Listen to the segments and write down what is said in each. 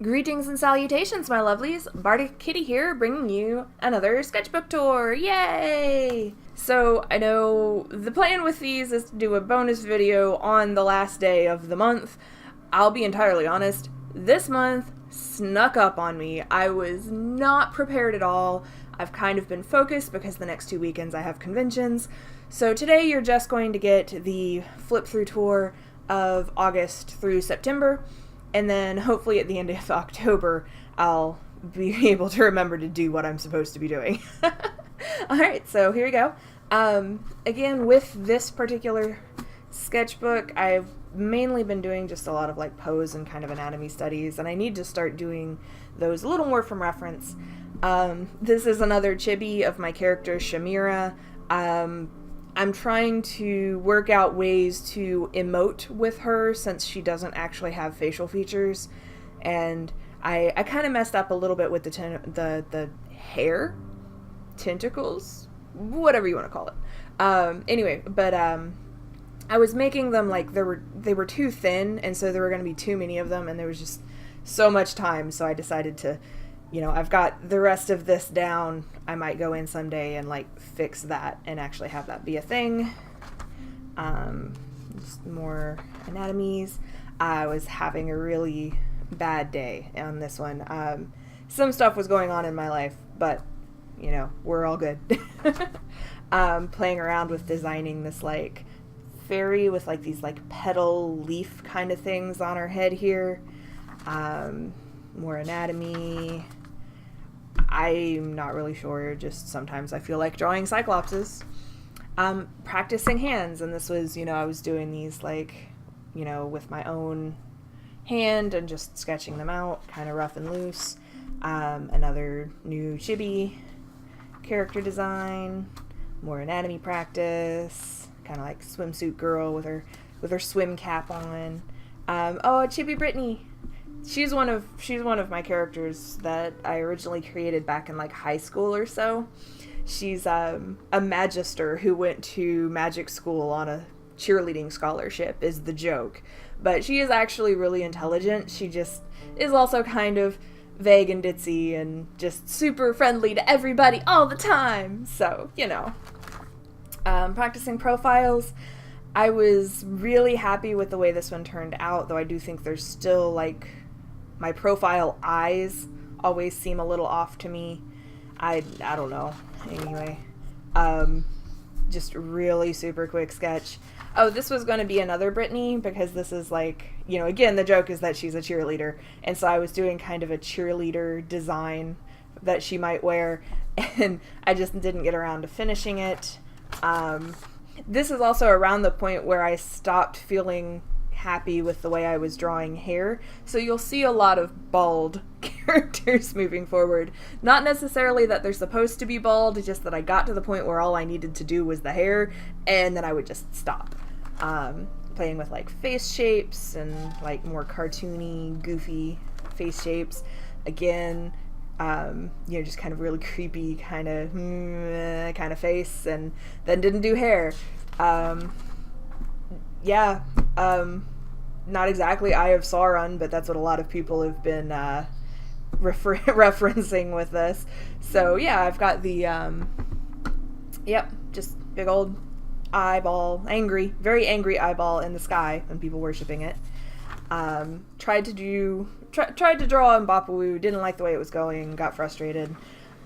Greetings and salutations, my lovelies. Bardic Kitty here, bringing you another sketchbook tour. Yay! So, I know the plan with these is to do a bonus video on the last day of the month. I'll be entirely honest, this month snuck up on me. I was not prepared at all. I've kind of been focused because the next 2 weekends I have conventions. So today you're just going to get the flip-through tour of August through September. And then hopefully at the end of October, I'll be able to remember to do what I'm supposed to be doing. Alright, so here we go. Again, with this particular sketchbook, I've mainly been doing just a lot of like pose and kind of anatomy studies, and I need to start doing those a little more from reference. This is another chibi of my character, Shamira. I'm trying to work out ways to emote with her since she doesn't actually have facial features, and I kind of messed up a little bit with the hair, tentacles, whatever you want to call it. Anyway, but I was making them like they were too thin, and so there were going to be too many of them, and there was just so much time. So I decided to, I've got the rest of this down. I might go in someday and like fix that and actually have that be a thing. Just more anatomies. I was having a really bad day on this one. Some stuff was going on in my life, but we're all good. Playing around with designing this like fairy with like these like petal leaf kind of things on her head here. More anatomy. I'm not really sure, just sometimes I feel like drawing cyclopses. Practicing hands, and this was, I was doing these like, with my own hand and just sketching them out, kind of rough and loose. Another new chibi character design, more anatomy practice, kind of like swimsuit girl with her swim cap on. Oh, Chibi Brittany. She's one of my characters that I originally created back in like high school or so. She's a magister who went to magic school on a cheerleading scholarship is the joke. But she is actually really intelligent. She just is also kind of vague and ditzy and just super friendly to everybody all the time. So, practicing profiles. I was really happy with the way this one turned out, though I do think there's still like my profile eyes always seem a little off to me. I don't know. Anyway, just really super quick sketch. Oh, this was going to be another Brittany because this is like, again, the joke is that she's a cheerleader. And so I was doing kind of a cheerleader design that she might wear, and I just didn't get around to finishing it. This is also around the point where I stopped feeling happy with the way I was drawing hair, so you'll see a lot of bald characters moving forward. Not necessarily that they're supposed to be bald, just that I got to the point where all I needed to do was the hair, and then I would just stop. Playing with like face shapes and like more cartoony, goofy face shapes. Again, just kind of really creepy kind of face, and then didn't do hair. Not exactly Eye of Sauron, but that's what a lot of people have been referencing with this. So yeah, I've got the just big old eyeball, very angry eyeball in the sky and people worshiping it. Tried to draw Mbapawu, didn't like the way it was going, got frustrated.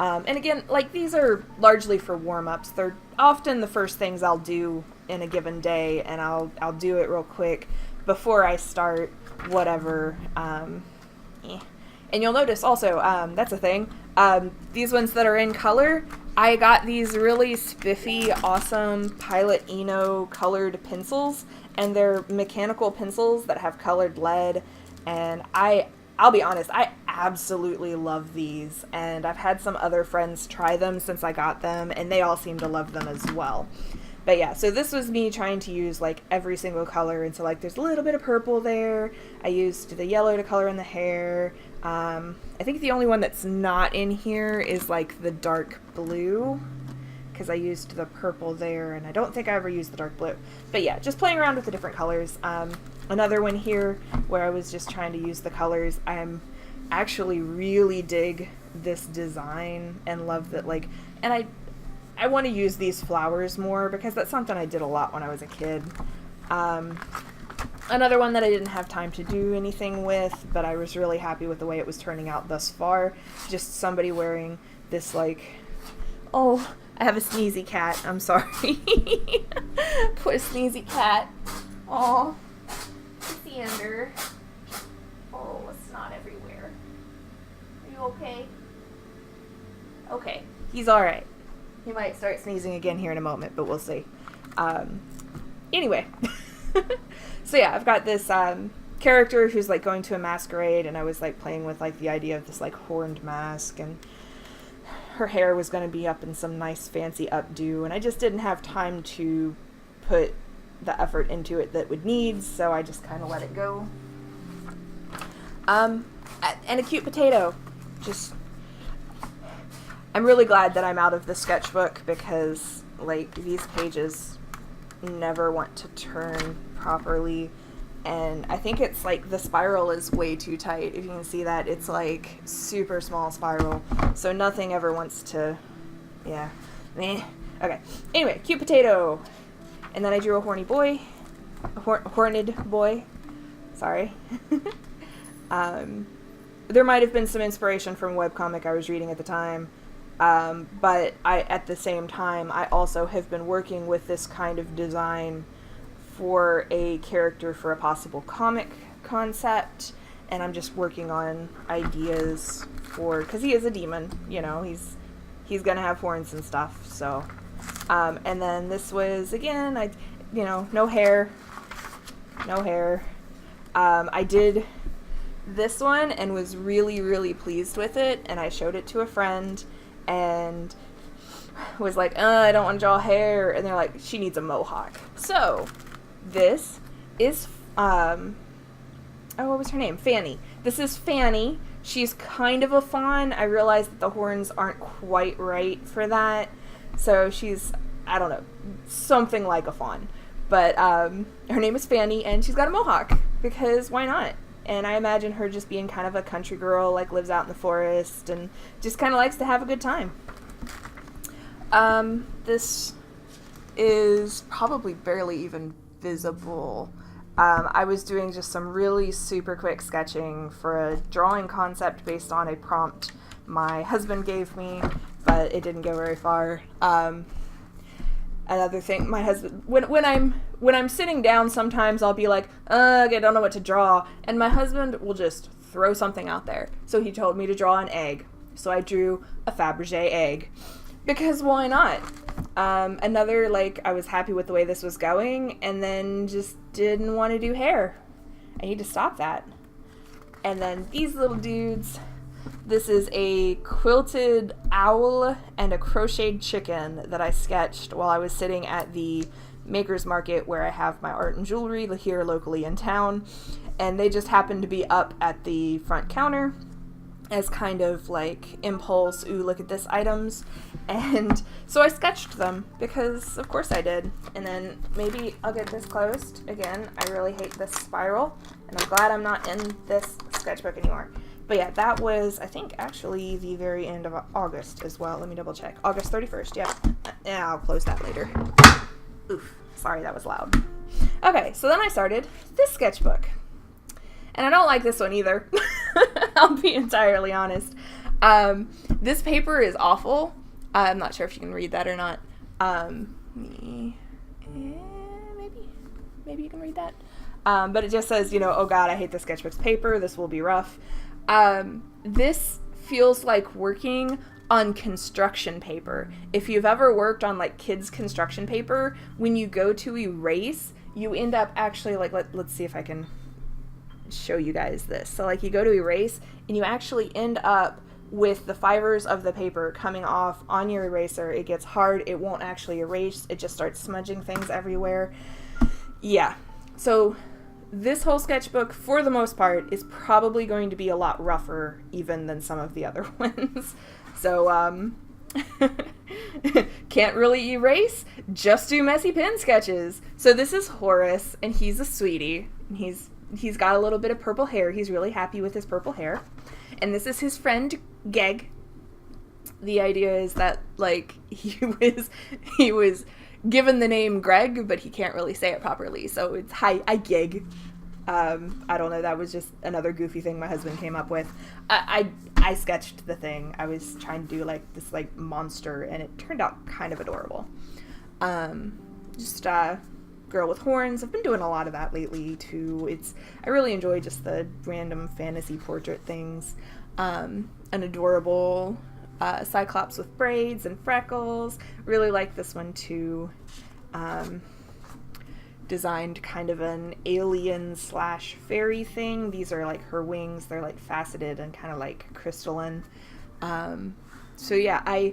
And again, like, these are largely for warm-ups. They're often the first things I'll do in a given day, and I'll do it real quick before I start whatever. And you'll notice also, that's a thing, these ones that are in color, I got these really spiffy, awesome Pilot Eno colored pencils, and they're mechanical pencils that have colored lead, and I'll be honest, I absolutely love these, and I've had some other friends try them since I got them, and they all seem to love them as well. But yeah, so this was me trying to use like every single color, and so like there's a little bit of purple there. I used the yellow to color in the hair. I think the only one that's not in here is like the dark blue, because I used the purple there, and I don't think I ever used the dark blue. But yeah, just playing around with the different colors. Another one here where I was just trying to use the colors. I'm actually really dig this design and love that, like, and I want to use these flowers more because that's something I did a lot when I was a kid. Another one that I didn't have time to do anything with, but I was really happy with the way it was turning out thus far. Just somebody wearing this, like, oh, I have a sneezy cat. I'm sorry. Poor sneezy cat. Oh, Sander. Oh, it's not everywhere. Are you okay? Okay, he's all right. He might start sneezing again here in a moment, but we'll see. Anyway. So yeah, I've got this character who's like going to a masquerade, and I was like playing with like the idea of this like horned mask, and her hair was going to be up in some nice fancy updo, and I just didn't have time to put the effort into it that would need, so I just kind of let it go. And a cute potato. Just, I'm really glad that I'm out of the sketchbook because like these pages never want to turn properly, and I think it's like the spiral is way too tight. If you can see that, it's like super small spiral, so nothing ever wants to, yeah, meh. Okay, anyway, cute potato. And then I drew a horny boy, a horned boy, sorry. There might have been some inspiration from a webcomic I was reading at the time, but at the same time, I also have been working with this kind of design for a character for a possible comic concept, and I'm just working on ideas for, because he is a demon, you know, he's gonna have horns and stuff, so, and then this was, again, no hair, I did this one and was really, really pleased with it, and I showed it to a friend, and was like, I don't want to draw hair, and they're like, she needs a mohawk. So, this is, what was her name? Fanny. This is Fanny. She's kind of a fawn. I realized that the horns aren't quite right for that, so she's, I don't know, something like a fawn. But, her name is Fanny, and she's got a mohawk, because why not? And I imagine her just being kind of a country girl, like lives out in the forest and just kind of likes to have a good time. This is probably barely even visible. I was doing just some really super quick sketching for a drawing concept based on a prompt my husband gave me, but it didn't go very far. Another thing, my husband, when I'm sitting down, sometimes I'll be like, I don't know what to draw, and my husband will just throw something out there. So he told me to draw an egg, so I drew a Fabergé egg, because why not? Another, like, I was happy with the way this was going, and then just didn't want to do hair. I need to stop that. And then these little dudes. This is a quilted owl and a crocheted chicken that I sketched while I was sitting at the Maker's Market where I have my art and jewelry here locally in town. And they just happened to be up at the front counter as kind of like impulse, ooh, look at this items. And so I sketched them because of course I did. And then maybe I'll get this closed. Again, I really hate this spiral, and I'm glad I'm not in this sketchbook anymore. But yeah, that was, I think, actually the very end of August as well. Let me double check. August 31st, yeah. Yeah, I'll close that later. Oof, sorry, that was loud. Okay, so then I started this sketchbook. And I don't like this one either. I'll be entirely honest. This paper is awful. I'm not sure if you can read that or not. Maybe you can read that. But it just says, oh God, I hate the sketchbook's paper. This will be rough. This feels like working on construction paper. If you've ever worked on like kids' construction paper, when you go to erase, you end up actually like, let's see if I can show you guys this. So like you go to erase and you actually end up with the fibers of the paper coming off on your eraser. It gets hard. It won't actually erase. It just starts smudging things everywhere. Yeah. So this whole sketchbook, for the most part, is probably going to be a lot rougher even than some of the other ones. So, can't really erase, just do messy pen sketches. So this is Horace, and he's a sweetie. And he's he's got a little bit of purple hair. He's really happy with his purple hair. And this is his friend, Geg. The idea is that, like, he was given the name Greg, but he can't really say it properly. So it's, hi, I Geg. I don't know, that was just another goofy thing my husband came up with. I sketched the thing. I was trying to do, like, this, like, monster, and it turned out kind of adorable. Just girl with horns. I've been doing a lot of that lately, too. I really enjoy just the random fantasy portrait things. An adorable Cyclops with braids and freckles. Really like this one, too. Designed kind of an alien / fairy thing. These are like her wings. They're like faceted and kind of like crystalline. So yeah,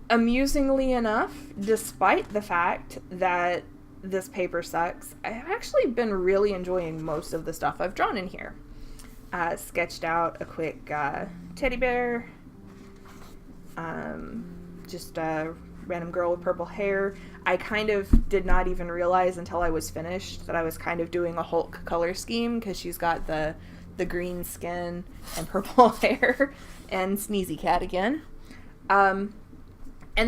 amusingly enough, despite the fact that this paper sucks, I've actually been really enjoying most of the stuff I've drawn in here. Sketched out a quick teddy bear, just a random girl with purple hair. I kind of did not even realize until I was finished that I was kind of doing a Hulk color scheme, because she's got the green skin and purple hair, and Sneezy Cat again. And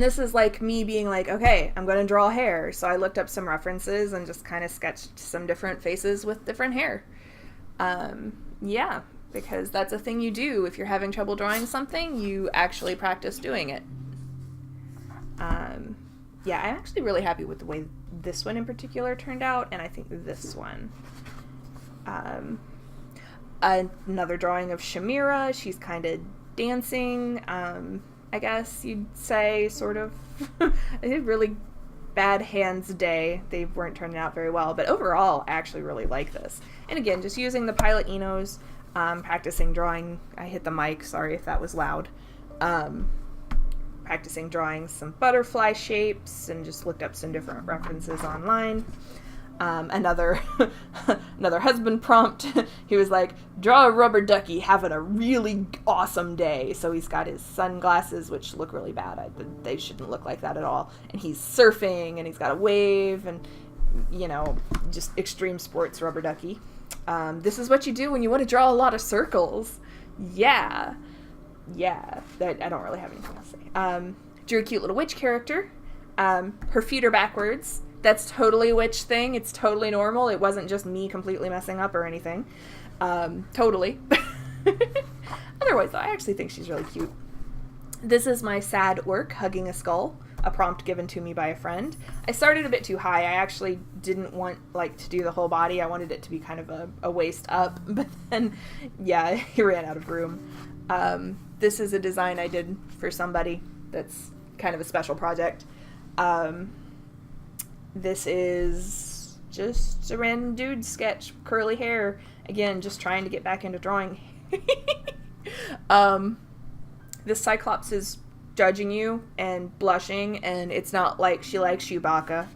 this is like me being like, okay, I'm going to draw hair. So I looked up some references and just kind of sketched some different faces with different hair. Yeah, because that's a thing you do. If you're having trouble drawing something, you actually practice doing it. Yeah, I'm actually really happy with the way this one in particular turned out, and I think this one. Another drawing of Shamira. She's kind of dancing, I guess you'd say, sort of. I did really bad hands day. They weren't turning out very well, but overall, I actually really like this. And again, just using the Pilot Enos, practicing drawing. I hit the mic, sorry if that was loud. Practicing drawing some butterfly shapes, and just looked up some different references online. Another husband prompt. He was like, draw a rubber ducky having a really awesome day. So he's got his sunglasses, which look really bad. They shouldn't look like that at all. And he's surfing, and he's got a wave, and, you know, just extreme sports rubber ducky. This is what you do when you want to draw a lot of circles. Yeah, I don't really have anything else to say. Drew a cute little witch character. Her feet are backwards. That's totally a witch thing. It's totally normal. It wasn't just me completely messing up or anything. Totally. Otherwise, though, I actually think she's really cute. This is my sad orc hugging a skull, a prompt given to me by a friend. I started a bit too high. I actually didn't want, like, to do the whole body. I wanted it to be kind of a waist up, but then, yeah, he ran out of room. This is a design I did for somebody that's kind of a special project. This is just a random dude sketch, curly hair. Again, just trying to get back into drawing. This Cyclops is judging you and blushing, and it's not like she likes Chewbacca.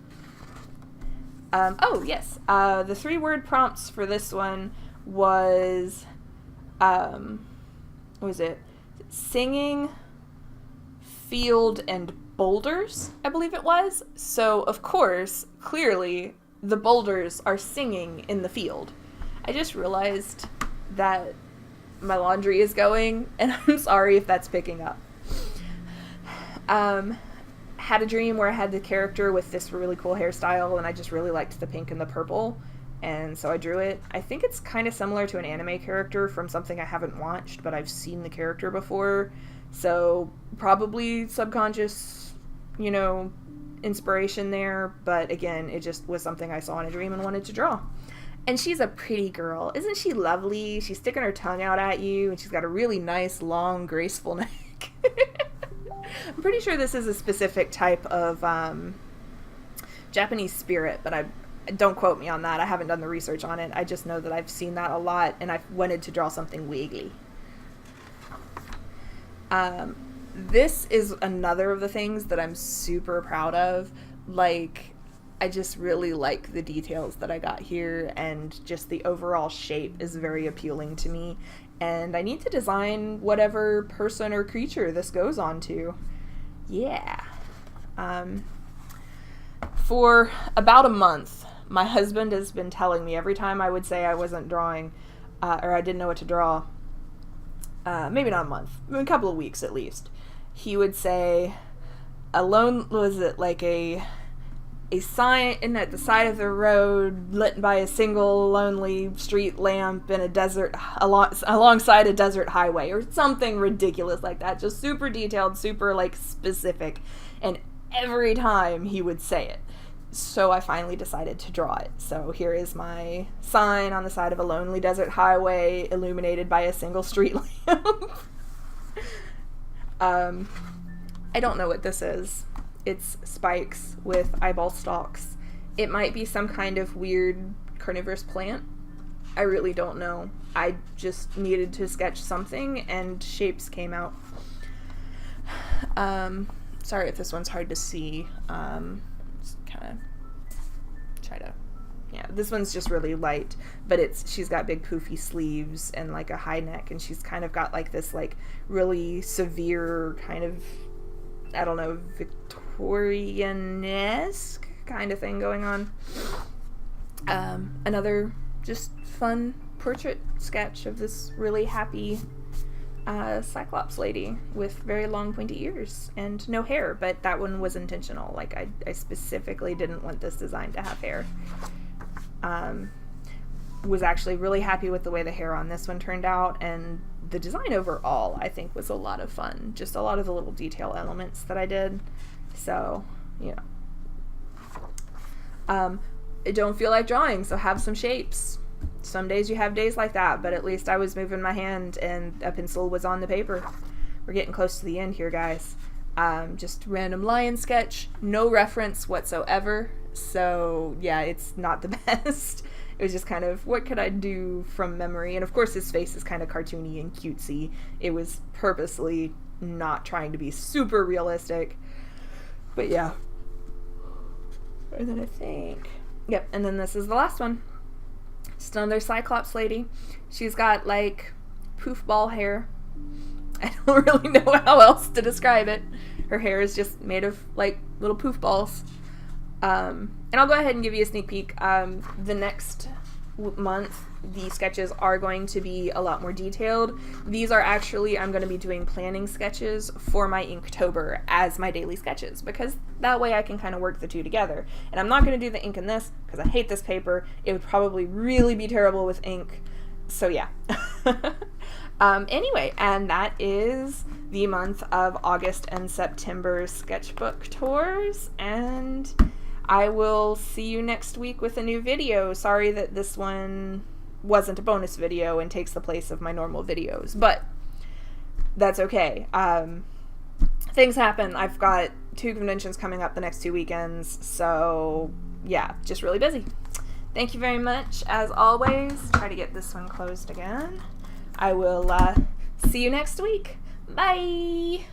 Oh, yes. The 3-word prompts for this one was, what was it? Singing, field, and boulders, I believe it was. So, of course, clearly, the boulders are singing in the field. I just realized that my laundry is going, and I'm sorry if that's picking up. Had a dream where I had the character with this really cool hairstyle, and I just really liked the pink and the purple, and so I drew it. I think it's kind of similar to an anime character from something I haven't watched, but I've seen the character before, so probably subconscious, you know, inspiration there, but again, it just was something I saw in a dream and wanted to draw. And she's a pretty girl. Isn't she lovely? She's sticking her tongue out at you, and she's got a really nice, long, graceful neck. I'm pretty sure this is a specific type of Japanese spirit, but don't quote me on that. I haven't done the research on it. I just know that I've seen that a lot, and I've wanted to draw something wiggly. This is another of the things that I'm super proud of. Like, I just really like the details that I got here, and just the overall shape is very appealing to me. And I need to design whatever person or creature this goes on to. Yeah. For about a month, My husband has been telling me every time I would say I wasn't drawing, or I didn't know what to draw, maybe not a month, a couple of weeks at least, he would say, was it like a sign at the side of the road lit by a single lonely street lamp in a desert, alongside a desert highway, or something ridiculous like that, just super detailed, super like specific, and every time he would say it. So I finally decided to draw it. So here is my sign on the side of a lonely desert highway illuminated by a single street lamp. I don't know what this is. It's spikes with eyeball stalks. It might be some kind of weird carnivorous plant. I really don't know. I just needed to sketch something and shapes came out. Sorry if this one's hard to see. Just kind of try to, yeah, this one's just really light, but she's got big poofy sleeves and like a high neck, and she's kind of got like this like really severe kind of, I don't know, Victorian-esque kind of thing going on. Another just fun portrait sketch of this really happy Cyclops lady with very long pointy ears and no hair, but that one was intentional. Like I specifically didn't want this design to have hair. Was actually really happy with the way the hair on this one turned out, and the design overall I think was a lot of fun. Just a lot of the little detail elements that I did. So, you know. I don't feel like drawing, so have some shapes. Some days you have days like that, but at least I was moving my hand and a pencil was on the paper. We're getting close to the end here, guys. Just random lion sketch, no reference whatsoever. So yeah, it's not the best. It was just kind of, what could I do from memory? And of course his face is kind of cartoony and cutesy. It was purposely not trying to be super realistic. But yeah. And then I think, yep, and then this is the last one. Just another Cyclops lady. She's got like poof ball hair. I don't really know how else to describe it. Her hair is just made of like little poof balls. And I'll go ahead and give you a sneak peek. The next month, the sketches are going to be a lot more detailed. These are actually, I'm going to be doing planning sketches for my Inktober as my daily sketches, because that way I can kind of work the two together. And I'm not going to do the ink in this because I hate this paper. It would probably really be terrible with ink. So yeah. Anyway, and that is the month of August and September sketchbook tours, and I will see you next week with a new video. Sorry that this one wasn't a bonus video and takes the place of my normal videos, but that's okay. Things happen. I've got 2 conventions coming up the next 2 weekends, so yeah, just really busy. Thank you very much, as always. Try to get this one closed again. I will see you next week. Bye!